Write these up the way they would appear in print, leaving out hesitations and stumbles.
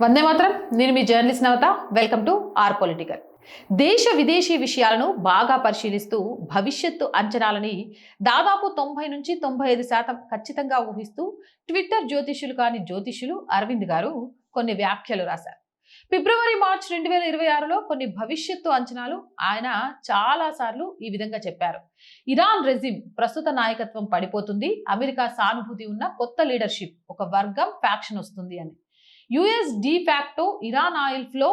వందే మాత్రం. నేను మీ journalist Navata. Welcome to R political. దేశ విదేశీ విషయాలను బాగా పరిశీలిస్తూ భవిష్యత్తు అంచనాలని దాదాపు 90 నుంచి 95% ఖచ్చితంగా ఊహిస్తూ ట్విట్టర్ జ్యోతిష్యులు కాని జ్యోతిష్యులు అరవింద్ గారు కొన్ని వ్యాఖ్యలు రాశారు. ఫిబ్రవరి మార్చ్ 2026లో కొన్ని భవిష్యత్తు అంచనాలు ఆయన చాలా సార్లు ఈ విధంగా చెప్పారు. ఇరాన్ రెజిమ్ ప్రస్తుత నాయకత్వం పడిపోతుంది, అమెరికా సానుభూతి ఉన్న కొత్త లీడర్షిప్, ఒక వర్గం ఫ్యాక్షన్ వస్తుంది అని. US de facto Iran oil flow,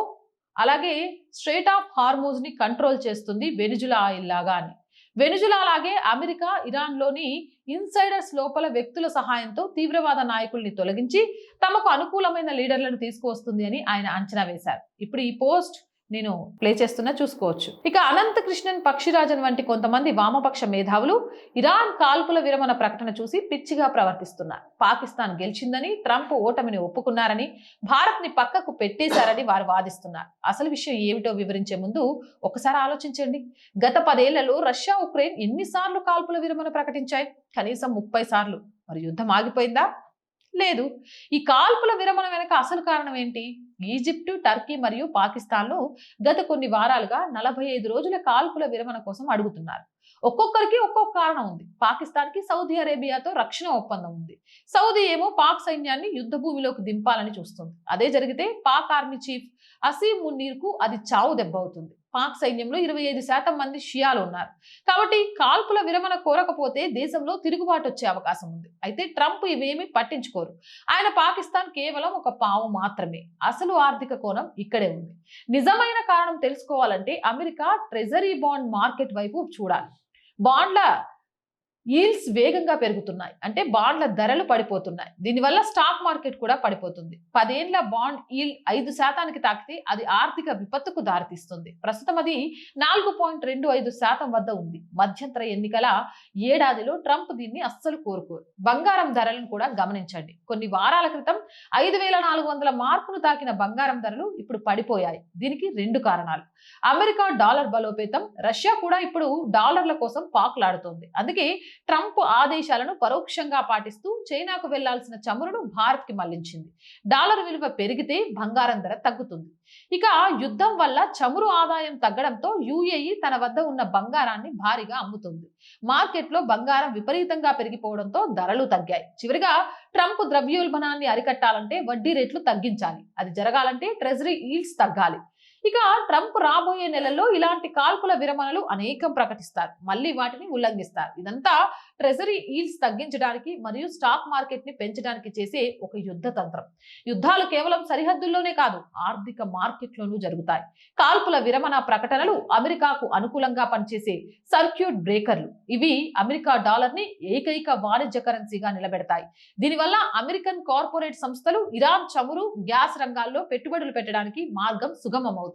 అలాగే స్ట్రైట్ ఆఫ్ హార్మోజ్ ని కంట్రోల్ చేస్తుంది వెనిజులా ఆయిల్ లాగా అని. వెనిజులా లాగే అమెరికా ఇరాన్లోని ఇన్సైడర్స్ లోపల వ్యక్తుల సహాయంతో తీవ్రవాద నాయకుల్ని తొలగించి తమకు అనుకూలమైన లీడర్లను తీసుకువస్తుంది అని ఆయన అంచనా వేశారు. ఇప్పుడు ఈ పోస్ట్ నేను ప్లే చేస్తున్నా, చూసుకోవచ్చు. ఇక అనంత కృష్ణన్, పక్షిరాజన్ వంటి కొంతమంది వామపక్ష మేధావులు ఇరాన్ కాల్పుల విరమణ ప్రకటన చూసి పిచ్చిగా ప్రవర్తిస్తున్నారు. పాకిస్తాన్ గెలిచిందని, ట్రంప్ ఓటమిని ఒప్పుకున్నారని, భారత్ ని పక్కకు పెట్టేశారని వారు వాదిస్తున్నారు. అసలు విషయం ఏమిటో వివరించే ముందు ఒకసారి ఆలోచించండి. గత 10 ఏళ్లలో రష్యా, ఉక్రెయిన్ ఎన్నిసార్లు కాల్పుల విరమణ ప్రకటించాయి? కనీసం 30 సార్లు. మరి యుద్ధం ఆగిపోయిందా? లేదు. ఈ కాల్పుల విరమణ వెనక అసలు కారణం ఏంటి? ఈజిప్టు, టర్కీ మరియు పాకిస్తాన్లు గత కొన్ని వారాలుగా 45 రోజుల కాల్పుల విరమణ కోసం అడుగుతున్నారు. ఒక్కొక్కరికి ఒక్కొక్క కారణం ఉంది. పాకిస్తాన్కి సౌదీ అరేబియాతో రక్షణ ఒప్పందం ఉంది. సౌదీ ఏమో పాక్ సైన్యాన్ని యుద్ధ భూమిలోకి దింపాలని చూస్తుంది. అదే జరిగితే పాక్ ఆర్మీ చీఫ్ అసీం మున్నీర్ కు అది చావు దెబ్బ అవుతుంది. పాక్ సైన్యంలో 25% మంది షియాలు ఉన్నారు. కాబట్టి కాల్పుల విరమణ కోరకపోతే దేశంలో తిరుగుబాటు వచ్చే అవకాశం ఉంది. అయితే ట్రంప్ ఇవేమీ పట్టించుకోరు. ఆయన పాకిస్తాన్ కేవలం ఒక పావు మాత్రమే. అసలు ఆర్థిక కోణం ఇక్కడే ఉంది. నిజమైన కారణం తెలుసుకోవాలంటే అమెరికా ట్రెజరీ బాండ్ మార్కెట్ వైపు చూడాలి. బాండ్ల ఈల్డ్స్ వేగంగా పెరుగుతున్నాయి, అంటే బాండ్ల ధరలు పడిపోతున్నాయి. దీనివల్ల స్టాక్ మార్కెట్ కూడా పడిపోతుంది. 10 ఏళ్ల బాండ్ ఈల్డ్ 5% తాకితే అది ఆర్థిక విపత్తుకు దారితీస్తుంది. ప్రస్తుతం అది 4.25% వద్ద ఉంది. మధ్యంతర ఎన్నికల ఏడాదిలో ట్రంప్ దీన్ని అస్సలు కోరుకోరు. బంగారం ధరలను కూడా గమనించండి. కొన్ని వారాల క్రితం 5,400 మార్కును తాకిన బంగారం ధరలు ఇప్పుడు పడిపోయాయి. దీనికి 2 కారణాలు. అమెరికా డాలర్ బలోపేతం, రష్యా కూడా ఇప్పుడు డాలర్ల కోసం పాకులాడుతోంది. అందుకే ట్రంప్ ఆదేశాలను పరోక్షంగా పాటిస్తూ చైనాకు వెళ్లాల్సిన చమురును భారత్ కి మళ్లించింది. డాలర్ విలువ పెరిగితే బంగారం ధర తగ్గుతుంది. ఇక యుద్ధం వల్ల చమురు ఆదాయం తగ్గడంతో యుఏఈ తన వద్ద ఉన్న బంగారాన్ని భారీగా అమ్ముతుంది. మార్కెట్లో బంగారం విపరీతంగా పెరిగిపోవడంతో ధరలు తగ్గాయి. చివరిగా ట్రంప్ ద్రవ్యోల్బణాన్ని అరికట్టాలంటే వడ్డీ రేట్లు తగ్గించాలి. అది జరగాలంటే ట్రెజరీ ఈల్డ్స్ తగ్గాలి. ఇక ట్రంప్ రాబోయే నెలల్లో ఇలాంటి కాల్పుల విరమణలు అనేకం ప్రకటిస్తారు, మళ్ళీ వాటిని ఉల్లంఘిస్తారు. ఇదంతా ట్రెజరీ ఈల్డ్స్ తగ్గించడానికి మరియు స్టాక్ మార్కెట్ ని పెంచడానికి చేసే ఒక యుద్ధ తంత్రం. యుద్ధాలు కేవలం సరిహద్దుల్లోనే కాదు, ఆర్థిక మార్కెట్లోనూ జరుగుతాయి. కాల్పుల విరమణ ప్రకటనలు అమెరికాకు అనుకూలంగా పనిచేసే సర్క్యూట్ బ్రేకర్లు. ఇవి అమెరికా డాలర్ ని ఏకైక వాణిజ్య కరెన్సీగా నిలబెడతాయి. దీనివల్ల అమెరికన్ కార్పొరేట్ సంస్థలు ఇరాన్ చమురు, గ్యాస్ రంగాల్లో పెట్టుబడులు పెట్టడానికి మార్గం సుగమం అవుతుంది.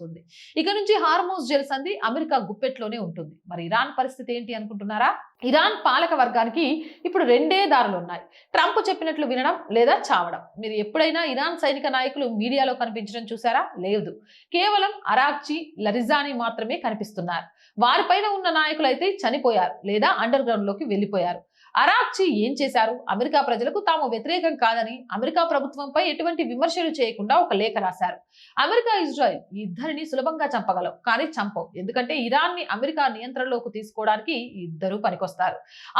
ఇక నుంచి హార్మోజ్ జలసంధి అమెరికా గుప్పెట్లోనే ఉంటుంది. మరి ఇరాన్ పరిస్థితి ఏంటి అనుకుంటున్నారా? ఇరాన్ పాలక వర్గానికి ఇప్పుడు 2 దారులు ఉన్నాయి. ట్రంప్ చెప్పినట్లు వినడం లేదా చావడం. మీరు ఎప్పుడైనా ఇరాన్ సైనిక నాయకులు మీడియాలో కనిపించడం చూసారా? లేదు. కేవలం అరాక్చి, లరిజానీ మాత్రమే కనిపిస్తున్నారు. వారిపైన ఉన్న నాయకులు అయితే చనిపోయారు లేదా అండర్ గ్రౌండ్ లోకి వెళ్లిపోయారు. అరాక్చి ఏం చేశారు? అమెరికా ప్రజలకు తాము వ్యతిరేకం కాదని, అమెరికా ప్రభుత్వంపై ఎటువంటి విమర్శలు చేయకుండా ఒక లేఖ రాశారు. అమెరికా, ఇజ్రాయెల్ ఈ ఇద్దరిని సులభంగా చంపగలవు, కానీ చంపవు. ఎందుకంటే ఇరాన్ ని అమెరికా నియంత్రణలోకి తీసుకోవడానికి ఇద్దరు పనికొస్తారు.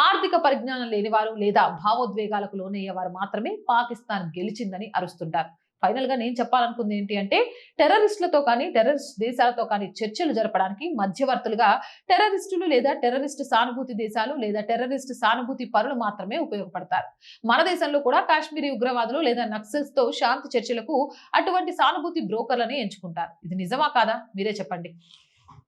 ఆర్థిక పరిజ్ఞానం లేనివారు లేదా భావోద్వేగాలకు లోనయ్యేవారు మాత్రమే పాకిస్తాన్ గెలిచిందని అరుస్తుంటారు. ఫైనల్ గా నేను చెప్పాలనుకుంది ఏంటి అంటే, టెర్రరిస్టులతో కానీ టెర్రరిస్ట్ దేశాలతో కానీ చర్చలు జరపడానికి మధ్యవర్తులుగా టెర్రరిస్టులు లేదా టెర్రరిస్ట్ సానుభూతి దేశాలు లేదా టెర్రరిస్ట్ సానుభూతి పరులు మాత్రమే ఉపయోగపడతారు. మన దేశంలో కూడా కాశ్మీరీ ఉగ్రవాదులు లేదా నక్సల్స్ తో శాంతి చర్చలకు అటువంటి సానుభూతి బ్రోకర్లని ఎంచుకుంటారు. ఇది నిజమా కాదా? మీరే చెప్పండి.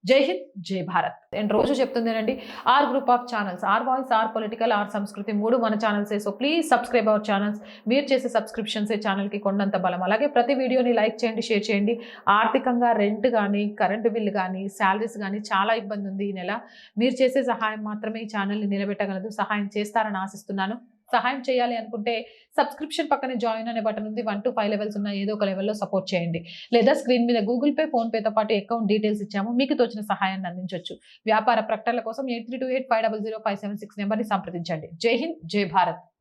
జై హింద్, జై భారత్. నేను రోజు చెప్తుందేనండి, R group of channels, R voice, R political, R Sanskriti 3 మన ఛానల్సే. So please subscribe our channels. మీరు చేసే సబ్స్క్రిప్షన్సే ఛానల్కి కొండంత బలం. అలాగే ప్రతి వీడియోని లైక్ చేయండి, షేర్ చేయండి. ఆర్థికంగా రెంట్ కానీ, కరెంటు బిల్లు కానీ, శాలరీస్ కానీ చాలా ఇబ్బంది ఉంది ఈ నెల. మీరు చేసే సహాయం మాత్రమే ఈ ఛానల్ని నిలబెట్టగలదు. సహాయం చేస్తారని ఆశిస్తున్నాను. సహాయం చేయాలి అనుకుంటే సబ్స్క్రిప్షన్ పక్కనే జాయిన్ అనే బటన్ ఉంది. 1 to 5 లెవెల్స్ ఉన్న ఏదో ఒక లెవెల్లో సపోర్ట్ చేయండి. లేదా స్క్రీన్ మీద గూగుల్ పే, ఫోన్ పేతో పాటు అకౌంట్ డీటెయిల్స్ ఇచ్చాము, మీకు తోచిన సహాయాన్ని అందించవచ్చు. వ్యాపార ప్రకటనల కోసం 8328500576 నెంబర్ని సంప్రదించండి. జై హింద్, జై భారత్.